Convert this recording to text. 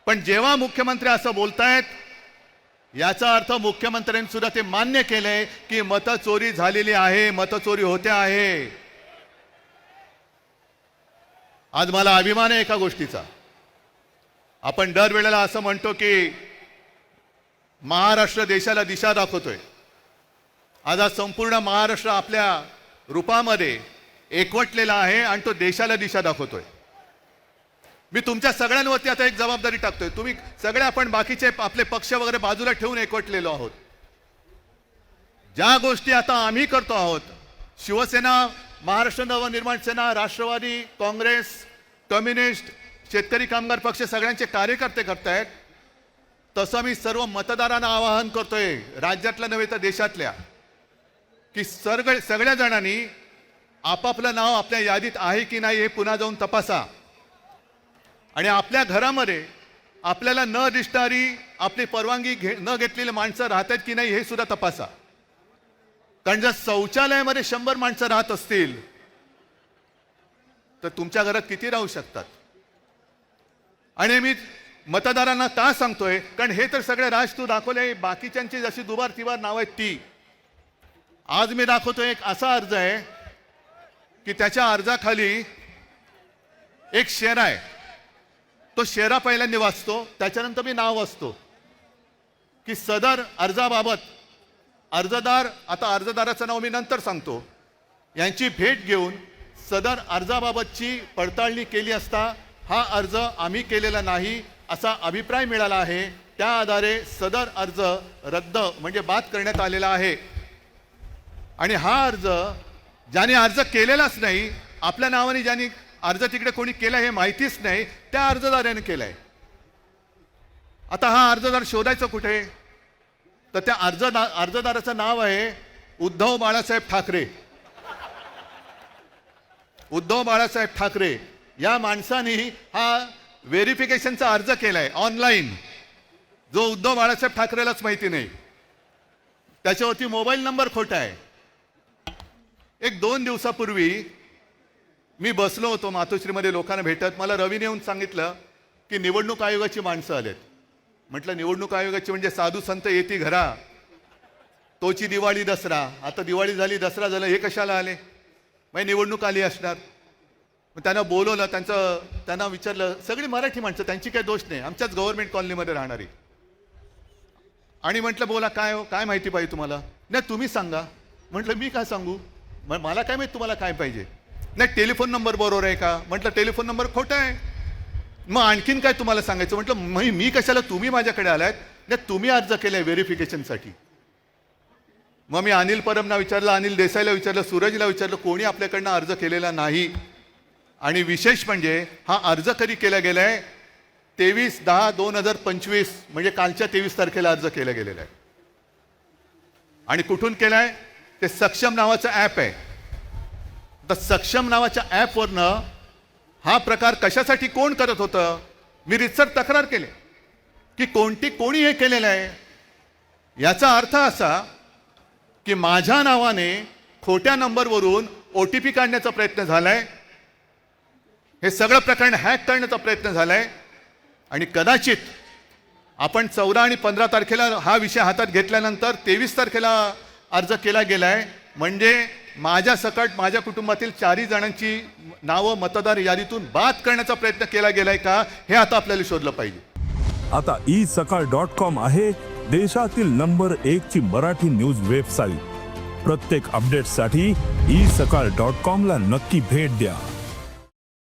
पण जेव्हा मुख्यमंत्री असं बोलतायत याचा अर्थ मुख्यमंत्र्यांनी सुद्धा ते मान्य केलंय की मतचोरी झालेली आहे, मतचोरी होते आहे। आज मला अभिमान आहे एका गोष्टीचा। आपण दरवेळेला असं म्हणतो की महाराष्ट्र देशाला दिशा दाखवतोय। आज संपूर्ण महाराष्ट्र आपल्या रूपामध्ये एकवटलेला आहे आणि तो देशाला दिशा दाखवतोय। मी तुमच्या सगळ्यांवरती आता एक जबाबदारी टाकतोय। तुम्ही सगळे आपण बाकीचे आपले पक्ष वगैरे बाजूला ठेवून एकवटलेलो आहोत। ज्या गोष्टी आता आम्ही करतो आहोत, शिवसेना, महाराष्ट्र नवनिर्माण सेना, राष्ट्रवादी काँग्रेस, कम्युनिस्ट, शेतकरी कामगार पक्ष सगळ्यांचे कार्यकर्ते करतायत, तसं मी सर्व मतदारांना आवाहन करतोय, राज्यातल्या नव्हे तर देशातल्या, की सगळ्या जणांनी आपापलं नाव आपल्या यादीत आहे की नाही हे पुन्हा जाऊन तपासा आणि आपल्या घरामध्ये आपल्याला न दिसणारी, आपली परवानगी न घेतलेली माणसं राहतात की नाही हे सुद्धा तपासा। कारण जर शौचालयामध्ये 100 माणसं राहत असतील तर तुमच्या घरात किती राहू शकतात? आणि मी मतदारांना का सांगतोय, कारण हे तर सगळे राज तू दाखवले, बाकीच्यांची जशी दुबार तिबार नाव आहेत ती। आज मी दाखवतोय एक असा अर्ज आहे की त्याच्या अर्जाखाली एक शेरा आहे। तो शेरा पहिल्यांदा वाचतो, त्याच्यानंतर मी नाव वाचतो की सदर अर्जाबाबत अर्जदार, आता अर्जदाराचं नाव मी नंतर सांगतो, यांची भेट घेऊन सदर अर्जाबाबतची पडताळणी केली असता हा अर्ज आम्ही केलेला नाही असा अभिप्राय मिळाला आहे। त्या आधारे सदर अर्ज रद्द म्हणजे बाद करण्यात आलेला आहे। आणि हा अर्ज ज्याने अर्ज केलेलाच नाही, आपल्या नावाने ज्याने अर्ज तिकडे कोणी केला हे माहितीच नाही, त्या अर्जदाराने केलाय। आता हा अर्जदार शोधायचं कुठे? तर त्या अर्जदाराचं नाव आहे उद्धव बाळासाहेब ठाकरे। उद्धव बाळासाहेब ठाकरे या माणसाने हा व्हेरिफिकेशनचा अर्ज केलाय ऑनलाईन, जो उद्धव बाळासाहेब ठाकरेलाच माहिती नाही। त्याच्यावरती मोबाईल नंबर खोटा आहे। एक 2 दिवसापूर्वी मी बसलो होतो मातोश्रीमध्ये लोकांना भेटत, मला रवीने येऊन सांगितलं की निवडणूक आयोगाची माणसं आलेत। म्हटलं निवडणूक आयोगाची म्हणजे साधू संत येती घरा, तोची दिवाळी दसरा, आता दिवाळी झाली दसरा झाला, हे कशाला आले? मग निवडणूक आली असणार। मग त्यांना बोलवलं, त्यांना विचारलं, सगळी मराठी माणसं, त्यांची काही दोष नाही, आमच्याच गव्हर्नमेंट कॉलनीमध्ये राहणारी। आणि म्हटलं बोला काय हो, काय माहिती पाहिजे तुम्हाला? नाही तुम्ही सांगा। म्हटलं मी काय सांगू, मला काय माहिती तुम्हाला काय पाहिजे? नाही टेलिफोन नंबर बरोबर आहे का? म्हटलं टेलिफोन नंबर खोटा आहे। मग आणखीन काय तुम्हाला सांगायचं? म्हटलं मी कशाला, तुम्ही माझ्याकडे आलात? नाही तुम्ही अर्ज केलाय व्हेरिफिकेशनसाठी। मग मी अनिल परबना विचारलं, अनिल देसाईला विचारलं, सूरजला विचारलं, कोणी आपल्याकडनं अर्ज केलेला नाही। आणि विशेष म्हणजे हा अर्ज कधी केला गेलाय? 23/10/2025 म्हणजे कालच्या 23 तारखेला अर्ज केला गेलेला आहे। आणि कुठून केलाय? ते सक्षम नावाचं ॲप आहे। तर सक्षम नावाच्या ॲपवरनं हा प्रकार कशासाठी कोण करत होतं? मी रितसर तक्रार केली की कोणी हे केलेलं आहे। याचा अर्थ असा की माझ्या नावाने खोट्या नंबरवरून OTP काढण्याचा प्रयत्न झालाय, हे सगळं प्रकरण हॅक करण्याचा प्रयत्न झालाय। आणि कदाचित आपण 14 आणि 15 तारखेला हा विषय हातात घेतल्यानंतर 23 तारखेला अर्ज केला गेलाय, म्हणजे माझ्या सकट माझ्या कुटुंबातील 4 जणांची नावं मतदार यादीतून बाद करण्याचा प्रयत्न केला गेलाय का, हे आता आपल्याला शोधलं पाहिजे। आता isakal.com आहे देशातील नंबर 1 ची मराठी न्यूज वेबसाईट। प्रत्येक अपडेटसाठी isakal.com ला नक्की भेट द्या।